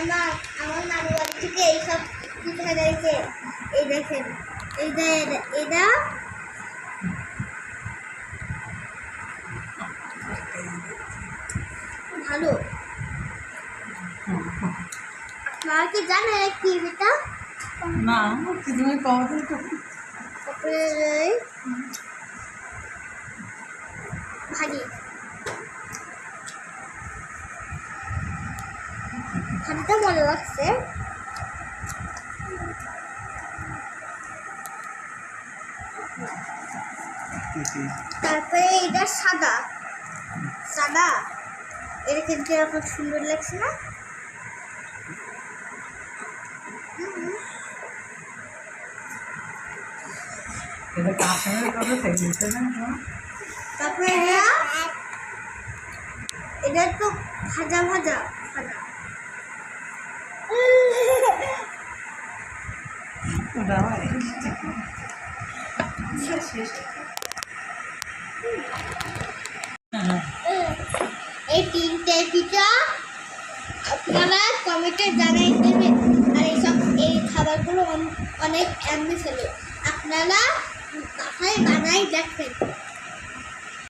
আমার নানু বাড়ি থেকে এইসব পিঠা দিয়েছে। এই দেখেন, এটা ভালো। আপনারা কি জানেন কি পিঠা? না, তুমি কখন ভাজি ভাজিটা মনে লাগছে। তারপরে এটা সাদা সাদা, এটা কিন্তু এখন সুন্দর লাগছে না? তারপরে এটা তো ভাজা ভাজা ভাজা। এই তিনটে পিঠা আপনারা কমেন্টে জানাই দেবেন। আর এই খাবারগুলো অনেক এমনি ছিল, আপনারা বাসায় বানাই দেখবেন।